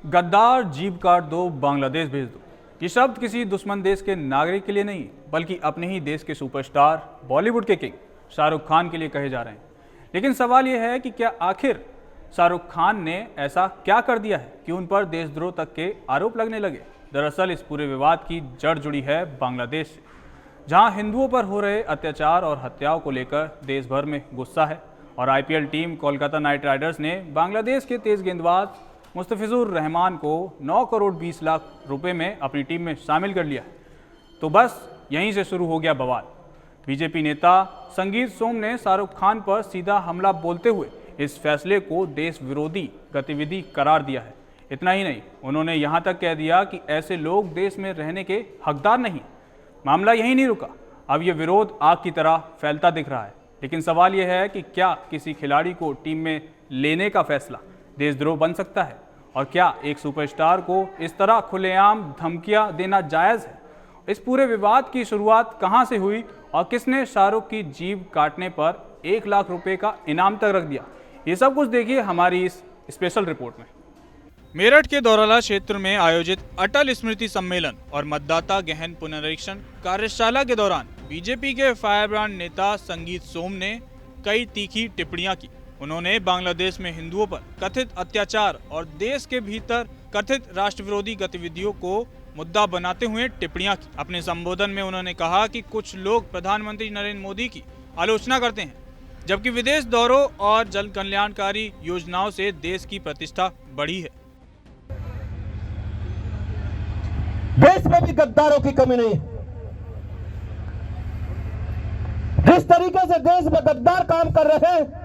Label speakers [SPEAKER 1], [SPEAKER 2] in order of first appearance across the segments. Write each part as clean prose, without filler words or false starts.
[SPEAKER 1] गद्दार जीप काट दो, बांग्लादेश भेज दो। ये शब्द किसी दुश्मन देश के नागरिक के लिए नहीं, बल्कि अपने ही देश के सुपरस्टार बॉलीवुड के किंग शाहरुख खान के लिए कहे जा रहे हैं। लेकिन सवाल यह है कि क्या आखिर शाहरुख खान ने ऐसा क्या कर दिया है कि उन पर देशद्रोह तक के आरोप लगने लगे। दरअसल इस पूरे विवाद की जड़ जुड़ी है बांग्लादेश से, जहां हिंदुओं पर हो रहे अत्याचार और हत्याओं को लेकर देश भर में गुस्सा है। और IPL team Kolkata night Riders ने बांग्लादेश के तेज गेंदबाज मुस्तफिजुर रहमान को 9 करोड़ 20 लाख रुपए में अपनी टीम में शामिल कर लिया है। तो बस यहीं से शुरू हो गया बवाल। बीजेपी नेता संगीत सोम ने शाहरुख खान पर सीधा हमला बोलते हुए इस फैसले को देश विरोधी गतिविधि करार दिया है। इतना ही नहीं, उन्होंने यहां तक कह दिया कि ऐसे लोग देश में रहने के हकदार नहीं। मामला यहीं नहीं रुका, अब यह विरोध आग की तरह फैलता दिख रहा है। लेकिन सवाल यह है कि क्या किसी खिलाड़ी को टीम में लेने का फैसला देशद्रोह बन सकता है, और क्या एक सुपरस्टार को इस तरह खुलेआम धमकियां देना जायज़ है। इस पूरे विवाद की शुरुआत कहां से हुई और किसने शाहरुख की जीभ काटने पर 1 लाख रुपए का इनाम तक रख दिया, ये सब कुछ देखिए हमारी इस स्पेशल रिपोर्ट में। मेरठ के दौराला क्षेत्र में आयोजित अटल स्मृति सम्मेलन और मतदाता गहन पुनरीक्षण कार्यशाला के दौरान बीजेपी के फायरब्रांड नेता संगीत सोम ने कई तीखी टिप्पणियां की। उन्होंने बांग्लादेश में हिंदुओं पर कथित अत्याचार और देश के भीतर कथित राष्ट्र विरोधी गतिविधियों को मुद्दा बनाते हुए टिप्पणियां की। अपने संबोधन में उन्होंने कहा कि कुछ लोग प्रधानमंत्री नरेंद्र मोदी की आलोचना करते हैं, जबकि विदेश दौरों और जन कल्याणकारी योजनाओं से देश की प्रतिष्ठा बढ़ी है।
[SPEAKER 2] देश में भी गद्दारों की कमी नहीं है। जिस तरीके से देश में गद्दार काम कर रहे हैं,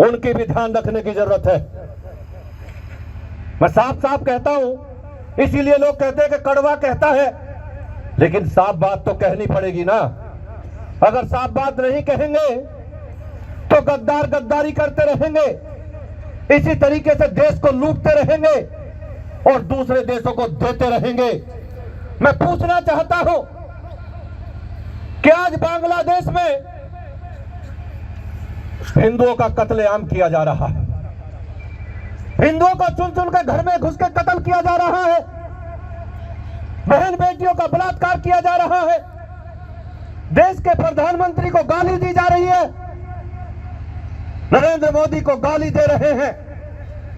[SPEAKER 2] उनकी भी ध्यान रखने की जरूरत है। मैं साफ साफ कहता हूं, इसीलिए लोग कहते हैं कि कड़वा कहता है, लेकिन साफ बात तो कहनी पड़ेगी ना। अगर साफ बात नहीं कहेंगे तो गद्दार गद्दारी करते रहेंगे, इसी तरीके से देश को लूटते रहेंगे और दूसरे देशों को देते रहेंगे। मैं पूछना चाहता हूं कि आज बांग्लादेश में हिंदुओं का कत्लेआम किया जा रहा है, हिंदुओं को चुन चुन के घर में घुस के कत्ल किया जा रहा है, बहन बेटियों का बलात्कार किया जा रहा है, देश के प्रधानमंत्री को गाली दी जा रही है, नरेंद्र मोदी को गाली दे रहे हैं,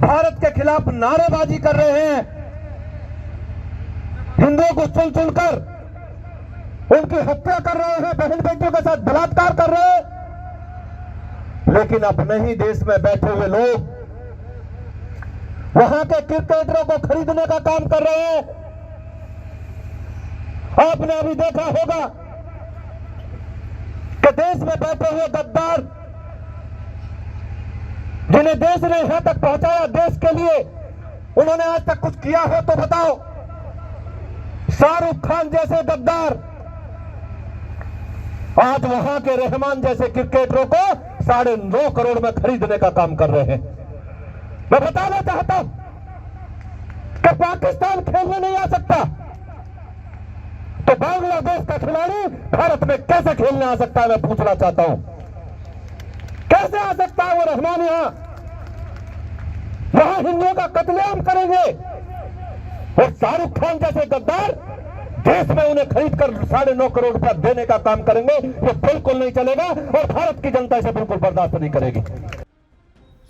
[SPEAKER 2] भारत के खिलाफ नारेबाजी कर रहे हैं, हिंदुओं को चुन चुनकर उनकी हत्या कर रहे हैं, बहन बेटियों के साथ बलात्कार कर रहे हैं। लेकिन अपने ही देश में बैठे हुए लोग वहां के क्रिकेटरों को खरीदने का काम कर रहे हैं। आपने अभी देखा होगा कि देश में बैठे हुए गद्दार, जिन्हें देश ने यहां तक पहुंचाया, देश के लिए उन्होंने आज तक कुछ किया हो तो बताओ। शाहरुख खान जैसे गद्दार आज वहां के रहमान जैसे क्रिकेटरों को 9.5 करोड़ में खरीदने का काम कर रहे हैं। मैं बताना चाहता हूं कि पाकिस्तान खेलने नहीं आ सकता, तो बांग्लादेश का खिलाड़ी भारत में कैसे खेलने आ सकता है, मैं पूछना चाहता हूं। कैसे आ सकता है वो रहमान वहां हिंदुओं का कत्लेआम करेंगे, और शाहरुख खान जैसे गद्दार देश में उन्हें खरीद कर 9.5 करोड़ रुपया देने का काम करेंगे। ये बिल्कुल नहीं चलेगा और भारत की जनता इसे बिल्कुल बर्दाश्त नहीं करेगी।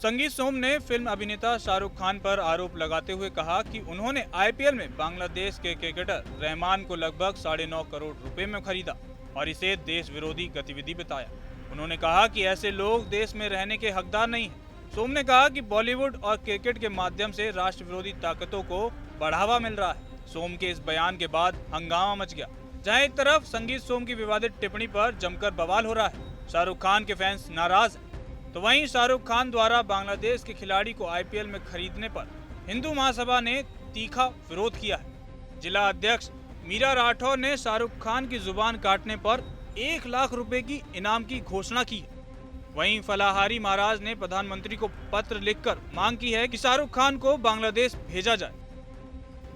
[SPEAKER 1] संगीत सोम ने फिल्म अभिनेता शाहरुख खान पर आरोप लगाते हुए कहा कि उन्होंने आईपीएल में बांग्लादेश के क्रिकेटर रहमान को लगभग 9.5 करोड़ रुपए में खरीदा और इसे देश विरोधी गतिविधि बताया। उन्होंने कहा कि ऐसे लोग देश में रहने के हकदार नहीं हैं। सोम ने कहा कि बॉलीवुड और क्रिकेट के माध्यम से राष्ट्र विरोधी ताकतों को बढ़ावा मिल रहा है। सोम के इस बयान के बाद हंगामा मच गया, जहां एक तरफ संगीत सोम की विवादित टिप्पणी पर जमकर बवाल हो रहा है, शाहरुख खान के फैंस नाराज हैं, तो वहीं शाहरुख खान द्वारा बांग्लादेश के खिलाड़ी को आईपीएल में खरीदने पर हिंदू महासभा ने तीखा विरोध किया है। जिला अध्यक्ष मीरा राठौर ने शाहरुख खान की जुबान काटने पर 1 लाख रुपए की इनाम की घोषणा की है। वहीं फलाहारी महाराज ने प्रधानमंत्री को पत्र लिखकर मांग की है कि शाहरुख खान को बांग्लादेश भेजा जाए।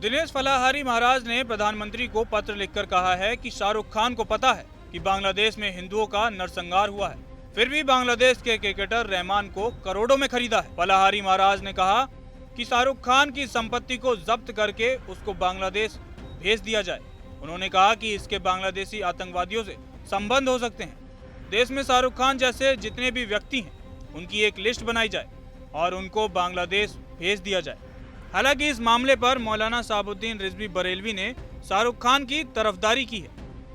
[SPEAKER 1] दिनेश फलाहारी महाराज ने प्रधानमंत्री को पत्र लिखकर कहा है कि शाहरुख खान को पता है कि बांग्लादेश में हिंदुओं का नरसंहार हुआ है, फिर भी बांग्लादेश के क्रिकेटर रहमान को करोड़ों में खरीदा है। फलाहारी महाराज ने कहा कि शाहरुख खान की संपत्ति को जब्त करके उसको बांग्लादेश भेज दिया जाए। उन्होंने कहा कि इसके बांग्लादेशी आतंकवादियों से संबंध हो सकते हैं। देश में शाहरुख खान जैसे जितने भी व्यक्ति हैं उनकी एक लिस्ट बनाई जाए और उनको बांग्लादेश भेज दिया जाए। हालांकि इस मामले पर मौलाना साहबुद्दीन रिजवी बरेलवी ने शाहरुख खान की तरफदारी की है।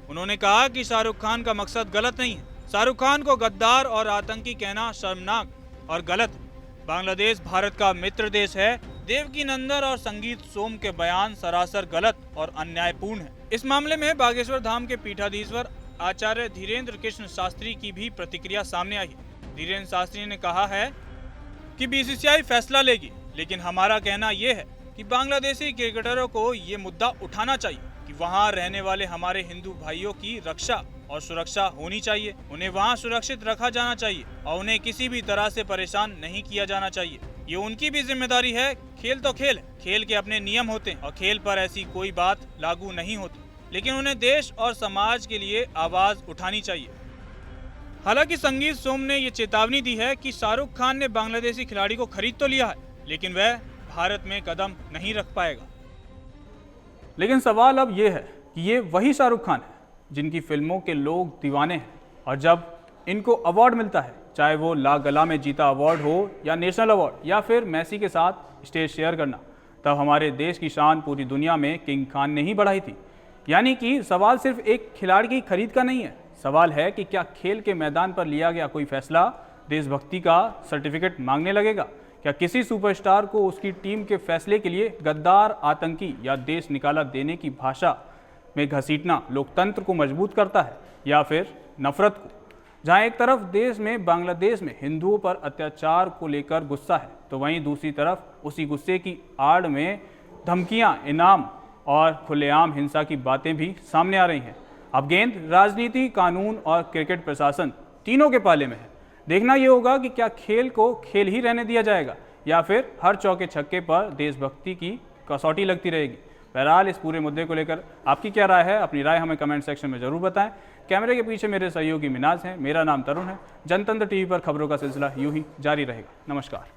[SPEAKER 1] उन्होंने कहा कि शाहरुख खान का मकसद गलत नहीं है। शाहरुख खान को गद्दार और आतंकी कहना शर्मनाक और गलत है। बांग्लादेश भारत का मित्र देश है। देवकी नंदन और संगीत सोम के बयान सरासर गलत और अन्यायपूर्ण है। इस मामले में बागेश्वर धाम के पीठाधीश्वर आचार्य धीरेन्द्र कृष्ण शास्त्री की भी प्रतिक्रिया सामने आई है। धीरेन्द्र शास्त्री ने कहा है कि बीसीसीआई फैसला लेगी, लेकिन हमारा कहना यह है कि बांग्लादेशी क्रिकेटरों को ये मुद्दा उठाना चाहिए कि वहां रहने वाले हमारे हिंदू भाइयों की रक्षा और सुरक्षा होनी चाहिए। उन्हें वहां सुरक्षित रखा जाना चाहिए और उन्हें किसी भी तरह से परेशान नहीं किया जाना चाहिए। ये उनकी भी जिम्मेदारी है। खेल तो खेल है, खेल के अपने नियम होते हैं और खेल पर ऐसी कोई बात लागू नहीं होती, लेकिन उन्हें देश और समाज के लिए आवाज उठानी चाहिए। हालांकि संगीत सोम ने ये चेतावनी दी है कि शाहरुख खान ने बांग्लादेशी खिलाड़ी को खरीद तो लिया है, लेकिन वह भारत में कदम नहीं रख पाएगा। लेकिन सवाल अब ये है कि ये वही शाहरुख खान है जिनकी फिल्मों के लोग दीवाने हैं, और जब इनको अवार्ड मिलता है, चाहे वो ला गला में जीता अवार्ड हो या नेशनल अवार्ड या फिर मेसी के साथ स्टेज शेयर करना, तब हमारे देश की शान पूरी दुनिया में किंग खान ने ही बढ़ाई थी। यानी कि सवाल सिर्फ एक खिलाड़ी की खरीद का नहीं है, सवाल है कि क्या खेल के मैदान पर लिया गया कोई फैसला देशभक्ति का सर्टिफिकेट मांगने लगेगा? क्या किसी सुपरस्टार को उसकी टीम के फैसले के लिए गद्दार, आतंकी या देश निकाला देने की भाषा में घसीटना लोकतंत्र को मजबूत करता है, या फिर नफरत को? जहां एक तरफ देश में बांग्लादेश में हिंदुओं पर अत्याचार को लेकर गुस्सा है, तो वहीं दूसरी तरफ उसी गुस्से की आड़ में धमकियां, इनाम और खुलेआम हिंसा की बातें भी सामने आ रही हैं। अब गेंद राजनीति, कानून और क्रिकेट प्रशासन तीनों के पाले में है। देखना ये होगा कि क्या खेल को खेल ही रहने दिया जाएगा या फिर हर चौके छक्के पर देशभक्ति की कसौटी लगती रहेगी। बहरहाल इस पूरे मुद्दे को लेकर आपकी क्या राय है? अपनी राय हमें कमेंट सेक्शन में जरूर बताएं। कैमरे के पीछे मेरे सहयोगी मिनाज हैं, मेरा नाम तरुण है। जनतंत्र टीवी पर खबरों का सिलसिला यूं ही जारी रहेगा। नमस्कार।